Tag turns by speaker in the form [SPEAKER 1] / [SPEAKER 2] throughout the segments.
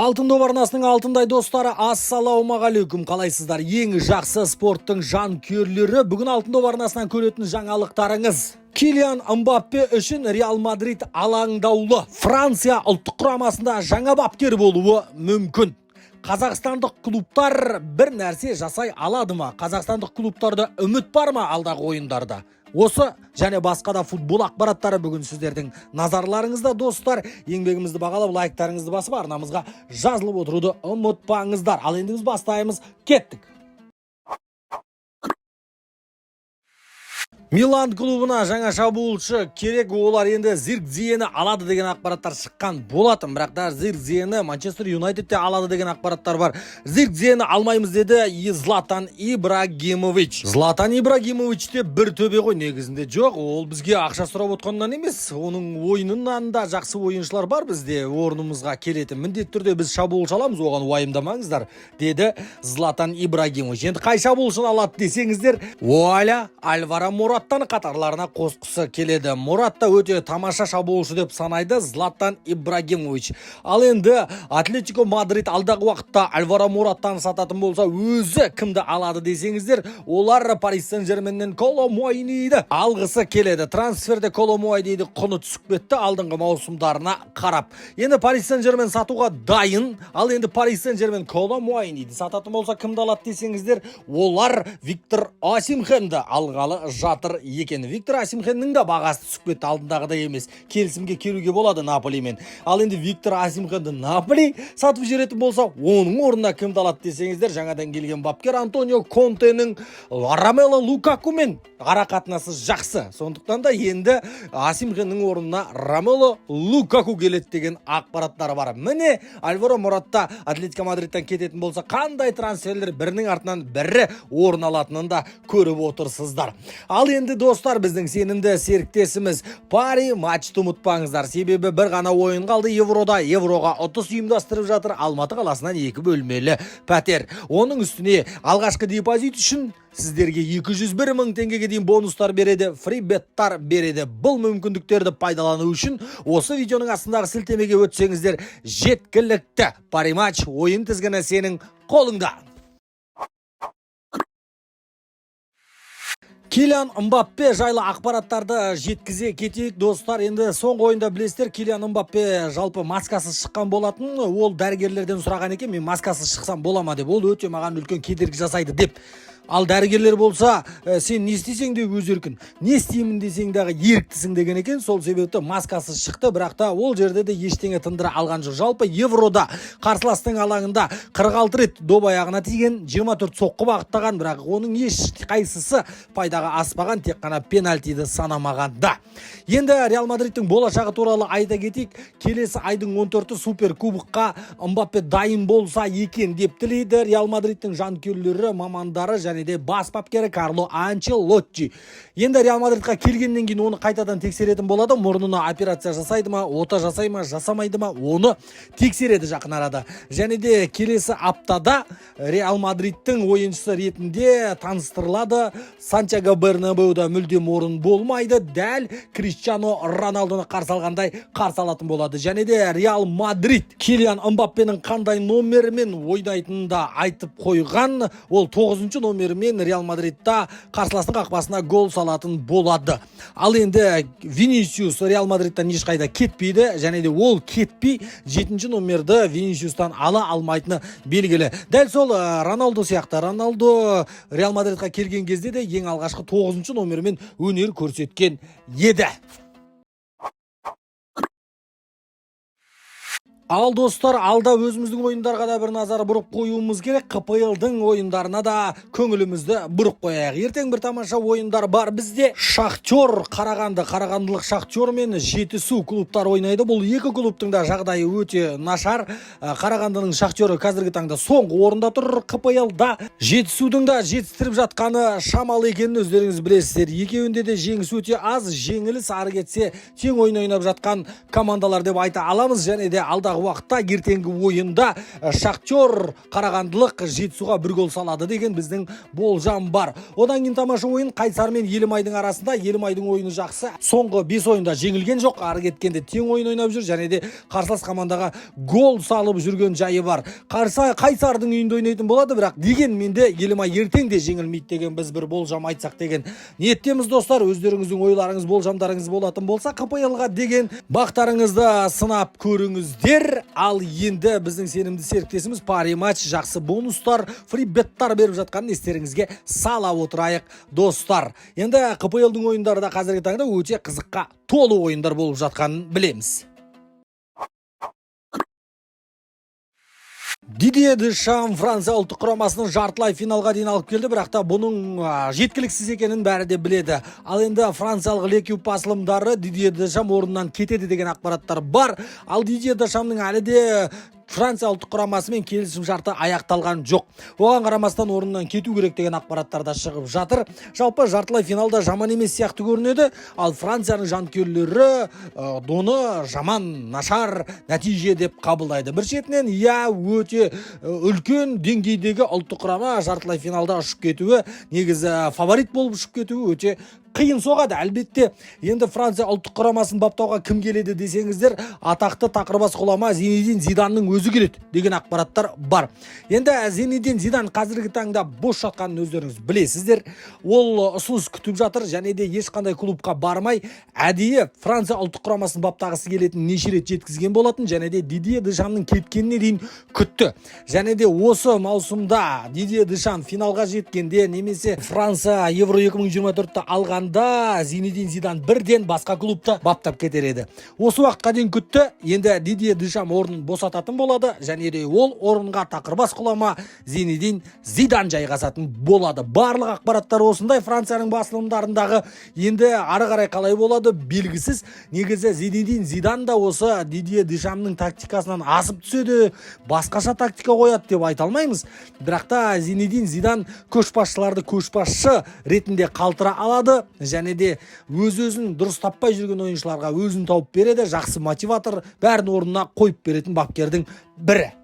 [SPEAKER 1] Алтын доп арнасының алтындай достары, ассалаумағалейкум, қалайсыздар? Ең жақсы спорттың жанкүйерлері, бүгін алтын доп арнасынан көретін жаңалықтарыңыз. Килиан Мбаппе үшін Реал Мадрид алаңдаулы. Франция ұлттық құрамасында жаңа бапкер болуы мүмкін. Қазақстандық клубтар бір нәрсе жасай алады ма? Қазақстандық клубтарда үміт бар ма алдағы ойындарда? Осы және басқа да футбол ақпараттары бүгін сіздердің назарларыңызда, достар. Еңбегімізді бағалап, лайктарыңызды басып, арнамызға жазылып отыруды ұмытпаңыздар. Ал енді біз бастаймыз, кеттік. Милан клубына жаңа шабуылшы керек, олар енді Зиркзиені алады деген ақпараттар шыққан болатын, бірақ та Зиркзиені Манчестер Юнайтедте алады деген ақпараттар бар. Зиркзиені алмаймыз деді Златан Ибрагимович. Златан Ибрагимовичте бір төбе ғой, негізінде жоқ. Ол бізге ақша сұрап отқаннан емес, оның ойынынан да жақсы ойыншылар бар бізде, орнымызға келетін. Міндетті түрде біз шабуылшы аламыз, оған уайымдамаңыздар, деді Златан Ибрагимович. Енді қай шабуылшыны алады десеңіздер, вуаля, Альваро Мораттаны қатарларына қосқысы келеді. Моратта өте тамаша шабуылшы деп санайды Златан Ибрагимович. Ал енді Атлетико Мадрид алдағы уақытта Альваро Мораттаны сататын болса, өзі кімді алады десеңіздер, олар Пари Сен-Жерменнен Коло Муайниді алғысы келеді. Трансферде Коло Муайниді құны түсіп кетті алдыңғы маусымдарына қарап. Енді Пари Сен-Жермен сатуға дайын. Ал енді Пари Сен-Жермен Коло Муайниді сататын болса, кімді алады десеңіздер, олар Виктор Осимхенді алғалы жатыр екен. Виктор Осимхеннің де бағасы түсіп кетті, алдындағыдай емес. Келісімге келуге болады Наполимен. Ал енді Виктор Осимхенді Наполи сатып жіберетін болса, оның орнына кімді алады десеңіздер, жаңадан келген бапкер Антонио Контенің Ромело Лукакумен арақатынасы жақсы. Сондықтан да енді Осимхеннің орнына Ромело Лукаку келеді деген ақпараттар бар. Міне Альваро Моратта Атлетико Мадридтан кететін болса, қандай трансферлер бірінің артынан бірі орын алатынын да көріп отырсыздар. Ал енді достар, біздің сенімді серіктесіміз Пари матчты ұмытпаңыздар. Себебі бір ғана ойын қалды Евроға ұтыс ұйымдастырып жатыр. Алматы қаласынан 2 бөлмелі пәтер. Оның үстіне алғашқы депозит үшін сіздерге 201 мың теңгеге дейін бонустар береді, фрибеттар береді. Бұл мүмкіндіктерді пайдалану үшін осы видеоның астындағы сілтемеге өтсеңіздер жеткілікті. Пари матч ойын тізгіні сенің қолыңда. Килиан Мбаппе жайлы ақпараттарды жеткізе кетейік, достар. Енді соңғы ойында білесіздер, Килиан Мбаппе жалпы маскасыз шыққан болатын. Ол дәрігерлерден сұраған екен, мен маскасыз шықсам бола ма деп. Ол өте маған үлкен кедергі жасайды деп. Ал дәрігерлер болса, сен не істесең де өз еркін, не істеймін десең дағы еріктісің деген екен. Сол себепті маскасыз шықты, бірақ та ол жерде де ештеңе тындыра алған жоқ. Жалпы Еврода қарсыластың алаңында 46 рет доп аяғына тиген, 24 соққы бағыттаған, бірақ оның еш қайсысы пайдаға аспаған, тек қана пенальтиді санамағанда. Енді Реал Мадридтің болашағы туралы айта кетейік. Келесі айдың 14-і супер кубокқа Мбаппе дайын болса екен деп тілейді Реал Мадридтің жанкүйерлері, мамандары және де бас бапкері Карло Анчелотти. Енді Реал Мадридқа келгеннен кейін оны қайтадан тексеретін болады. Мұрнына операция жасайды ма, ота жасай ма, жасамайды ма, оны тексереді жақын арада. Және де келесі аптада Реал Мадридтің ойыншысы ретінде таныстырылады. Сантьяго Бернабеуда мүлдем орын болмайды. Дәл Криштиано Роналдоны қарсы алғандай қарсы алатын болады. Және де Реал Мадрид Килиан Мбаппенің қандай номермен ойнайтынын да айтып қойған. Ол 9-шы номермен Реал Мадридта қарсыластың қақпасына гол салатын болады. Ал енді Винисиус Реал Мадридтан ешқайда кетпейді, және де ол кетпей 7-ші номерді Винисиустан ала алмайтыны белгілі. Дәл сол Роналдо сияқты. Роналдо Реал Мадридқа келген кезде де ең алғашқы 9-ші номермен өнер көрсеткен еді. Ал достар, алда өзіміздің ойындарға да бір назар бұрып қоюымыз керек. КПЛ-дің ойындарына да көңілімізді бұрып қояйық. Ертең бір тамаша ойындар бар бізде. Шахтер қарағандылық Шахтер мен Жетісу клубтар ойнайды. Бұл екі клубтың да жағдайы өте нашар. Қарағандының Шахтері қазіргі таңда соңғы орында тұр КПЛ-да. Жетісудың да жетістіріп жатқаны шамалы екенін өздеріңіз білесіздер. Екеуінде де жеңіс өте аз, жеңіліс ары кетсе тең ойнап жатқан командалар деп айта аламыз. Және де алдағы алдағы уақытта ертеңгі ойында Шахтер Қарағандылық Жетісуға 1 гол салады деген біздің болжам бар. Одан кейін тамаша ойын Қайсар мен Елімайдың арасында. Елімайдың ойыны жақсы. Соңғы 5 ойында жеңілген жоқ. Ары кеткенде тең ойын ойнап жүр және де қарсылас командаға гол салып жүрген жайы бар. Қайсардың үйінде ойнайтын болады, бірақ дегенмен де Елімай ертең де жеңілмейді деген біз бір болжам айтсақ деген ниеттеміз достар. Өздеріңіздің ойларыңыз, болжамдарыңыз болатын болса, КПЛ-ға деген бақтарыңызды сынап көріңіздер. Ал енді біздің сенімді серіктесіміз Париматч жақсы бонустар, фрибеттар беріп жатқанын естеріңізге сала отырайық достар. Енді КПЛ-дің ойындары да қазіргі таңда өте қызыққа толы ойындар болып жатқанын білеміз. Дидье Дешам Франция ұлттық құрамасының жартылай финалға дейін алып келді, бірақ та бұның жеткіліксіз екенін бәрі де біледі. Ал енді франциялық Лекюп басылымдары Дидье Дешам орнынан кетеді деген ақпараттар бар. Ал Дидье Дешамның әлі де Франция ұлттық құрамасымен келісім шарты аяқталған жоқ. Оған қарамастан орнынан кету керек деген ақпараттар да шығып жатыр. Жалпы жартылай финалда жаман емес сияқты көрінеді. Ал Францияның жанкүйерлері доны жаман, нашар нәтиже деп қабылдайды. Бір шетінен өте үлкен деңгейдегі ұлттық құрама жартылай финалда ұшып кетуі, негізі фаворит болып ұшып кетуі өте қиын соғады. Әлбетте, енді Франция ұлттық құрамасын баптауға кім келеді десеңіздер, атақты тақырбас ғұлама Зинедин Зиданның өзі келеді деген ақпараттар бар. Енді Зинедин Зидан қазіргі таңда бос жатқанын өздеріңіз білесіздер. Ол ұсыныс күтіп жатыр және де ешқандай клубқа бармай, әдейі Франция ұлттық құрамасын баптағысы келетін неше рет жеткізген болатын және де Дидье Дешамның кеткеніне дейін күтті. Және де осы маусымда Дидье Дешам финалға жеткенде немесе Франция Евро 2024-ті алған Зинедин Зидан бірден басқа клубты баптап кетер еді. Осы уақытқа дейін күтті. Енді Дидье Дешам орнын босататын болады және де ол орынға тақырбас құлама Зинедин Зидан жайғасатын болады. Барлық ақпараттар осындай. Францияның басылымдарындағы енді ары қарай қалай болады белгісіз. Негізі Зинедин Зидан да осы Дидье Дешамның тактикасынан асып түседі, басқаша тактика қояды деп айта алмаймыз. Бірақ та Зинедин Зидан көшбасшыларды көшбасшы ретінде қалтыра алады және де өз-өзін дұрыс таппай жүрген ойыншыларға өзін тауып береді. Жақсы мотиватор, бәрін орнына қойып беретін бапкердің бірі.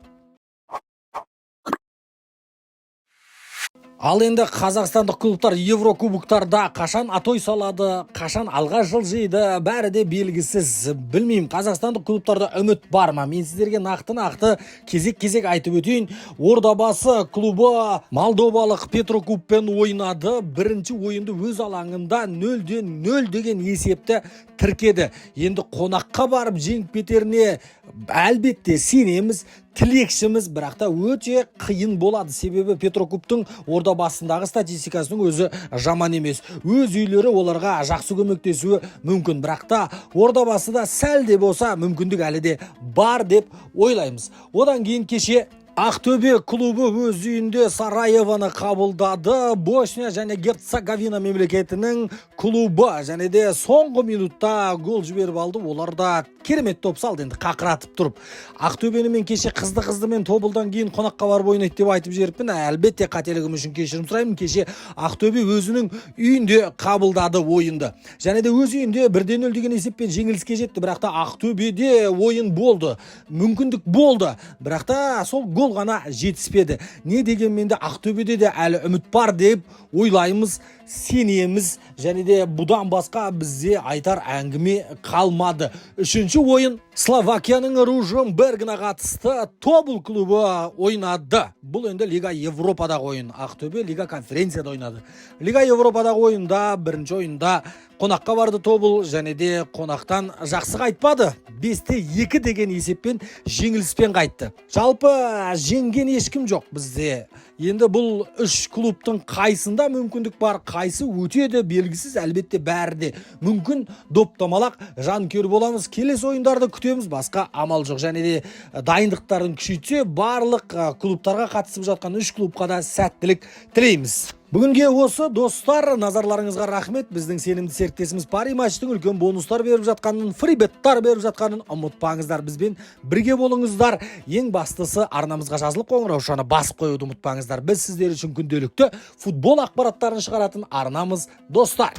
[SPEAKER 1] Ал енді қазақстандық клубтар Еврокубоктарда қашан атой салады, қашан алға жылжиды, бәрі де белгісіз. Білмеймін, қазақстандық клубтарда үміт бар ма? Мен сіздерге нақты кезек айтып өтейін. Ордабасы клубы Молдовалық Петрокубпен ойнады. Бірінші ойынды өз алаңында 0-0 деген есепті тіркеді. Енді қонаққа барып жеңіп кетеріне әлбетте сенеміз, тілекшіміз, бірақ та өте қиын болады. Себебі Петрокубтың Ордабасындағы статистикасының өзі жаман емес. Өз үйлері оларға жақсы көмектесуі мүмкін, бірақ та Ордабасы да сәл де болса мүмкіндік әлі де бар деп ойлаймыз. Одан кейін кеше Ақтөбе клубы өз үйінде Сараеваны қабылдады. Босния және Герцеговина мемлекетінің клубы және де соңғы минутта гол жіберіп алды. Олар да керемет топ салды, енді қақыратып тұрып. Ақтөбені мен кеше қызды мен Тобылдан кейін қонаққа барып ойнайды деп айтып жіберіппін. Әлбетте қателігім үшін кешірім сұраймын. Кеше Ақтөбе өзінің үйінде қабылдады ойынды. Және де өз үйінде 1-0 деген есеппен жеңіліске жетті. Бірақ та Ақтөбеде ойын болды, мүмкіндік болды. Бірақ та сол гол ғана жетіспеді. Не дегенмен де Ақтөбеде де әлі үміт бар деп ойлаймыз, сенеміз және де бұдан басқа бізде айтар әңгіме қалмады. Үшінші ойын Словакияның Ружембергіне қатысты Тобыл клубы ойнады. Бұл енді Лига Европадағы ойын. Ақтөбе Лига конференцияда ойнады. Лига Европадағы ойында бірінші ойында қонаққа барды Тобыл және де қонақтан жақсы қайтпады. 5-2 деген есеппен жеңіліспен қайтты. Жалпы жеңген ешкім жоқ бізде. Енді бұл үш клубтың қайсында мүмкіндік бар, қайсы өтеді белгісіз, әлбетте бәрі де мүмкін. Доптамалақ жанкүйер боламыз. Келесі ойындарды күтеміз, басқа амал жоқ. Және де дайындықтарын күшейтсе, барлық клубтарға қатысып жатқан үш клубқа да сәттілік тілейміз. Бүгінге осы достар, назарларыңызға рахмет. Біздің сенімді серіктесіміз Париматчтың үлкен бонустар беріп жатқанын, фрибеттар беріп жатқанын ұмытпаңыздар. Бізбен бірге болыңыздар. Ең бастысы арнамызға жазылып қоңыраушаны басып қоюды ұмытпаңыздар. Біз сіздер үшін күнделікті футбол ақпараттарын шығаратын арнамыз достар.